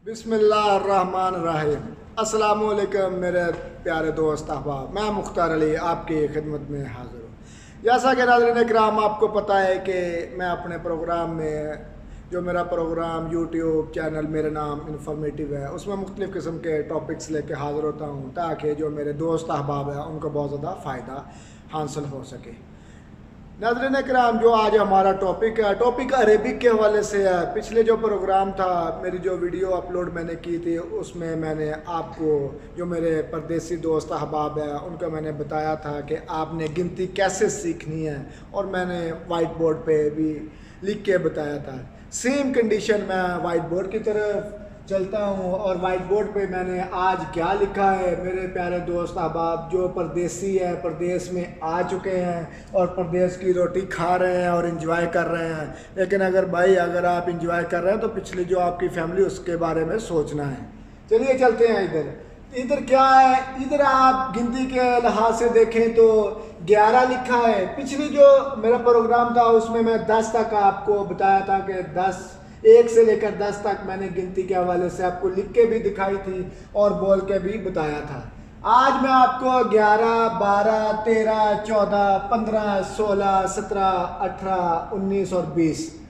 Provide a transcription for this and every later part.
बिस्मिल्लाहिर्रहमानिर्रहीम। अस्सलाम वालेकुम मेरे प्यारे दोस्त अहबाब, मैं मुख्तार अली आपकी खिदमत में हाज़िर हूँ। जैसा कि नाज़रीन इकराम आपको पता है कि मैं अपने प्रोग्राम में जो मेरा प्रोग्राम यूट्यूब चैनल मेरा नाम इन्फॉर्मेटिव है, उसमें मुख्तलिफ़ किस्म के टॉपिक्स लेके हाज़िर होता हूँ ताकि जो मेरे दोस्त अहबाब हैं उनको बहुत ज़्यादा फ़ायदा हासिल हो सके। नाज़रीन इकराम, जो आज हमारा टॉपिक है, टॉपिक अरेबिक के हवाले से है। पिछले जो प्रोग्राम था, मेरी जो वीडियो अपलोड मैंने की थी, उसमें मैंने आपको जो मेरे परदेसी दोस्त अहबाब हैं उनका मैंने बताया था कि आपने गिनती कैसे सीखनी है, और मैंने वाइट बोर्ड पे भी लिख के बताया था। सेम कंडीशन मैं वाइट बोर्ड की तरफ चलता हूँ और वाइट बोर्ड पे मैंने आज क्या लिखा है। मेरे प्यारे दोस्त अहबाब जो परदेसी है, परदेश में आ चुके हैं और परदेश की रोटी खा रहे हैं और एंजॉय कर रहे हैं, लेकिन अगर आप एंजॉय कर रहे हैं तो पिछली जो आपकी फैमिली उसके बारे में सोचना है। चलिए चलते हैं इधर क्या है। इधर आप गिनती के लिहाज से देखें तो 11 लिखा है। पिछली जो मेरा प्रोग्राम था उसमें मैं 10 तक आपको बताया था कि 1 से लेकर 10 तक मैंने गिनती के हवाले से आपको लिख के भी दिखाई थी और बोल के भी बताया था। आज मैं आपको 11, 12, 13, 14, 15, 16, 17, 18, 19 और 20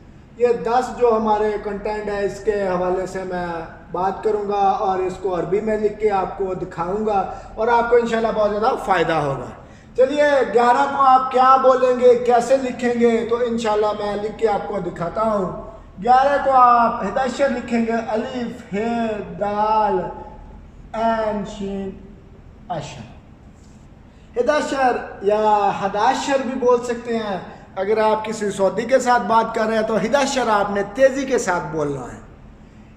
ये 10 जो हमारे कंटेंट है इसके हवाले से मैं बात करूंगा और इसको अरबी में लिख के आपको दिखाऊंगा और आपको इंशाल्लाह बहुत ज़्यादा फ़ायदा होगा। चलिए 11 को आप क्या बोलेंगे, कैसे लिखेंगे, तो इंशाल्लाह मैं लिख के आपको दिखाता हूँ। 11 को आप हिदाशर लिखेंगे, अलिफ हे दाल एन शीन अशर। हिदाशर या हदाशर भी बोल सकते हैं। अगर आप किसी सऊदी के साथ बात कर रहे हैं तो हिदाशर आपने तेज़ी के साथ बोलना है।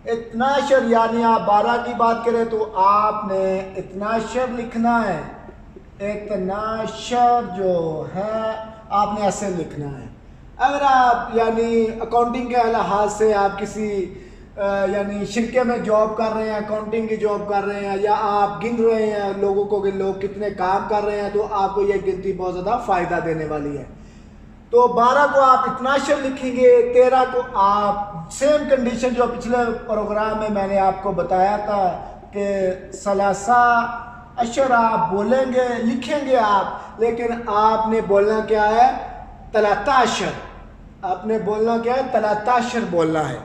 इतनाशर यानी आप 12 की बात करें तो आपने इतनाशर लिखना है। इतनाशर जो है आपने ऐसे लिखना है। अगर आप यानी अकाउंटिंग के लिहाज से आप किसी यानी शिरके में जॉब कर रहे हैं, अकाउंटिंग की जॉब कर रहे हैं, या आप गिन रहे हैं लोगों को कि लोग कितने काम कर रहे हैं, तो आपको ये गिनती बहुत ज़्यादा फ़ायदा देने वाली है। तो 12 को आप इतनाशर लिखेंगे। 13 को आप सेम कंडीशन जो पिछले प्रोग्राम में मैंने आपको बताया था कि सलासा अशर आप बोलेंगे, लिखेंगे आप, लेकिन आपने बोलना क्या है, तलाताशर। आपने बोलना क्या है, तलाताशर बोलना है।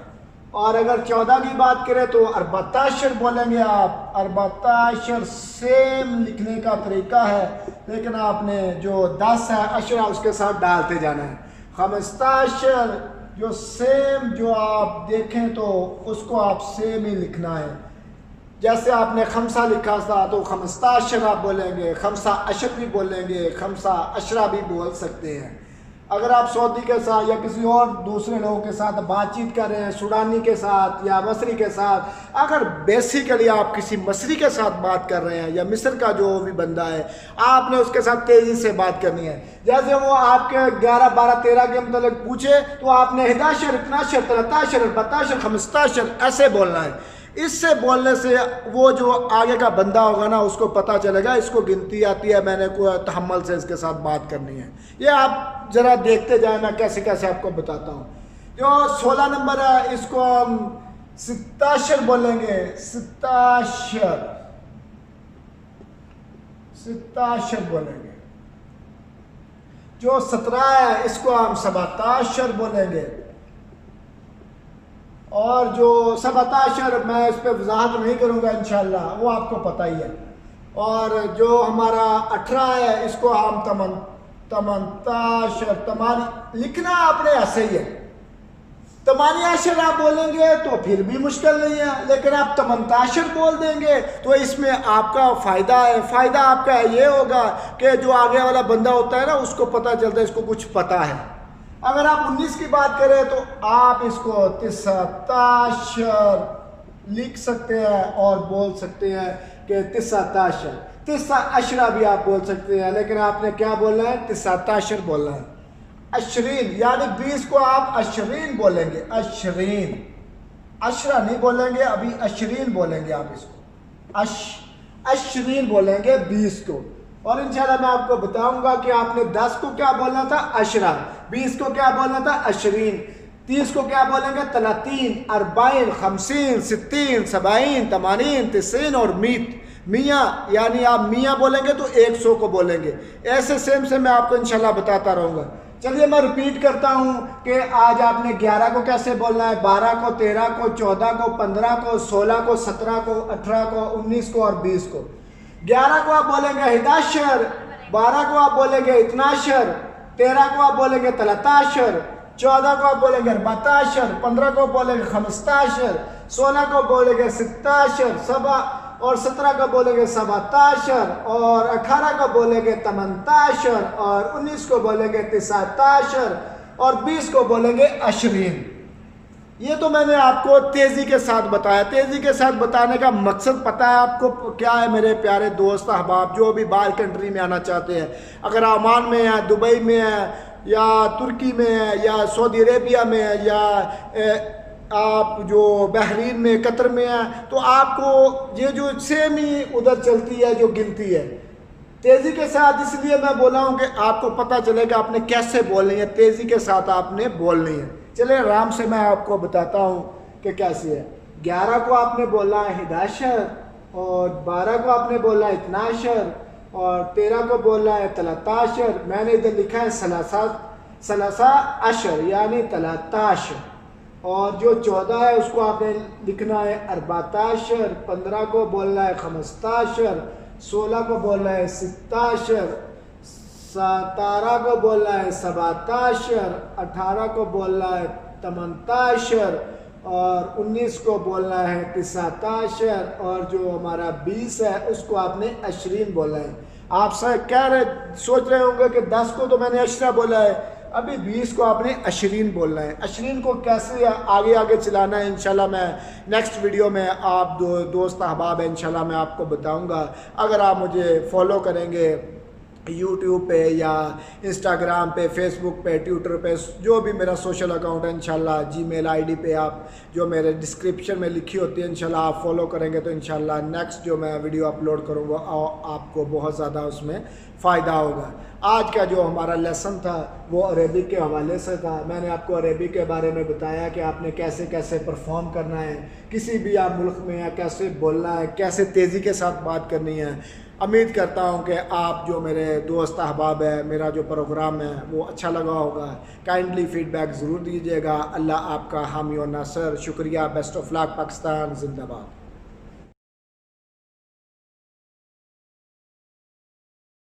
और अगर 14 की बात करें तो अरबताशर बोलेंगे आप। अरबताशर सेम लिखने का तरीका है, लेकिन आपने जो 10 है अशरा उसके साथ डालते जाना है। खमस्ताशर जो सेम जो आप देखें तो उसको आप सेम ही लिखना है। जैसे आपने खमसा लिखा था तो खमस्ताशर आप बोलेंगे, खमसा अशर भी बोलेंगे, खमसा अशरा भी बोल सकते हैं। अगर आप सऊदी के साथ या किसी और दूसरे लोगों के साथ बातचीत कर रहे हैं, सूडानी के साथ या मसरी के साथ, अगर बेसिकली आप किसी मसरी के साथ बात कर रहे हैं या मिस्र का जो भी बंदा है, आपने उसके साथ तेज़ी से बात करनी है। जैसे वो आपके 11, 12, 13 के मतलब पूछे तो आपने हिदाशर, इतनाशर, तलताशर, बताशर, खमस्ताशर ऐसे बोलना है। इससे बोलने से वो जो आगे का बंदा होगा ना उसको पता चलेगा इसको गिनती आती है, मैंने कोई तहम्मुल से इसके साथ बात करनी है। ये आप ज़रा देखते जाए, मैं कैसे कैसे आपको बताता हूँ। जो 16 नंबर है इसको हम सिताशर बोलेंगे। सिताशर बोलेंगे। जो 17 है इसको हम सबताशर बोलेंगे। और जो सबताशर मैं इस पर वजाहत नहीं करूँगा, इंशाल्लाह वो आपको पता ही है। और जो हमारा 18 है इसको हम तमंताशर, तमानी लिखना आपने ऐसे ही है। तमानियाशर आप बोलेंगे तो फिर भी मुश्किल नहीं है, लेकिन आप तमंताशर बोल देंगे तो इसमें आपका फ़ायदा है। फ़ायदा आपका ये होगा कि जो आगे वाला बंदा होता है ना उसको पता चलता है इसको कुछ पता है। अगर आप 19 की बात करें तो आप इसको तिस्साताशर लिख सकते हैं और बोल सकते हैं कि तिस्साताशर। तिस्सा अशरा भी आप बोल सकते हैं, लेकिन आपने क्या बोलना है, तिस्साताशर बोलना है। अशरीन यानी 20 को आप अशरीन बोलेंगे। अशरीन, अशरा नहीं बोलेंगे, अभी अशरीन बोलेंगे आप इसको। अशरीन बोलेंगे 20 को। और इंशाल्लाह मैं आपको बताऊंगा कि आपने 10 को क्या बोलना था, अशरा, 20 को क्या बोलना था, अशरीन। 30 کو کیا بولیں گے؟ 30 40 50 60 70 80 90 اور میاں، یعنی آپ میاں بولیں گے تو 100 کو بولیں گے. ایسے سیم سے میں آپ کو انشاءاللہ بتاتا رہوں گا. چلیے میں ریپیٹ کرتا ہوں کہ آج آپ نے 11 کو کیسے بولنا ہے، 12 کو، 13 کو، 14 کو، 15 کو، 16 کو، 17 کو، 18 کو، 19 کو اور 20 کو. 11 کو آپ بولیں گے 11، 12 کو آپ بولیں گے 12، 13 کو آپ بولیں گے 13، 14 کو آپ بولیں گے 14، 15 کو بولیں گے 15، 16 کو بولیں گے 17، اور 17 کو بولیں گے 17، اور 18 کو بولیں گے 18، اور 19 کو بولیں گے 19، اور 20 کو بولیں گے 20. یہ تو میں نے آپ کو تیزی کے ساتھ بتایا. تیزی کے ساتھ بتانے کا مقصد پتہ ہے آپ کو کیا ہے میرے پیارے دوست احباب جو بھی باہر کنٹری میں آنا چاہتے ہیں؟ اگر عمان میں ہے، دبئی میں ہے، یا ترکی میں ہے، یا سعودی عربیہ میں ہے، یا آپ جو بحرین میں، قطر میں ہیں، تو آپ کو یہ جو سیم ہی ادھر چلتی ہے جو گنتی ہے تیزی کے ساتھ. اس لیے میں بولا ہوں کہ آپ کو پتہ چلے کہ آپ نے کیسے بولنی ہے، تیزی کے ساتھ آپ نے بولنی ہے. چلے آرام سے میں آپ کو بتاتا ہوں کہ کیسے ہے. 11 کو آپ نے بولا ہے 11، اور 12 کو آپ نے بولا ہے 12، اور 13 کو بولا ہے 13. میں نے ادھر لکھا ہے 13 یعنی 13. اور جو 14 ہے اس کو آپ نے لکھنا ہے 14. 15 کو بولنا ہے 15، 16 کو بولنا ہے 17، 17 کو بولنا ہے 17، 18 کو بولنا ہے 18، اور 19 کو بولنا ہے 19، اور جو ہمارا 20 ہے اس کو آپ نے 20 بولا ہے. آپ سوچ رہے ہوں گے کہ 10 کو تو میں نے 10 بولا ہے، ابھی 20 کو آپ نے 20 بولنا ہے. 20 کو کیسے آگے چلانا ہے انشاءاللہ میں نیکسٹ ویڈیو میں آپ دوست احباب ہیں انشاءاللہ میں آپ کو بتاؤں گا. اگر آپ مجھے فالو کریں گے یوٹیوب پہ یا انسٹاگرام پہ، فیس بک پہ، ٹویٹر پہ، جو بھی میرا سوشل اکاؤنٹ ہے انشاءاللہ جی میل آئی ڈی پہ آپ جو میرے ڈسکرپشن میں لکھی ہوتی ہے انشاءاللہ آپ فالو کریں گے تو انشاءاللہ نیکسٹ جو میں ویڈیو اپلوڈ کروں گا آپ کو بہت زیادہ اس میں فائدہ ہوگا. آج کا جو ہمارا لیسن تھا وہ عربک کے حوالے سے تھا. میں نے آپ کو عربک کے بارے میں بتایا کہ آپ نے کیسے کیسے پرفارم کرنا ہے کسی بھی آپ ملک میں، یا کیسے بولنا ہے، کیسے تیزی کے ساتھ بات کرنی ہے. امید کرتا ہوں کہ آپ جو میرے دوست احباب ہیں میرا جو پروگرام ہے وہ اچھا لگا ہوگا. کائنڈلی فیڈ بیک ضرور دیجیے گا. اللہ آپ کا حامی و ناصر. شکریہ. بیسٹ آف لک. پاکستان زندہ باد.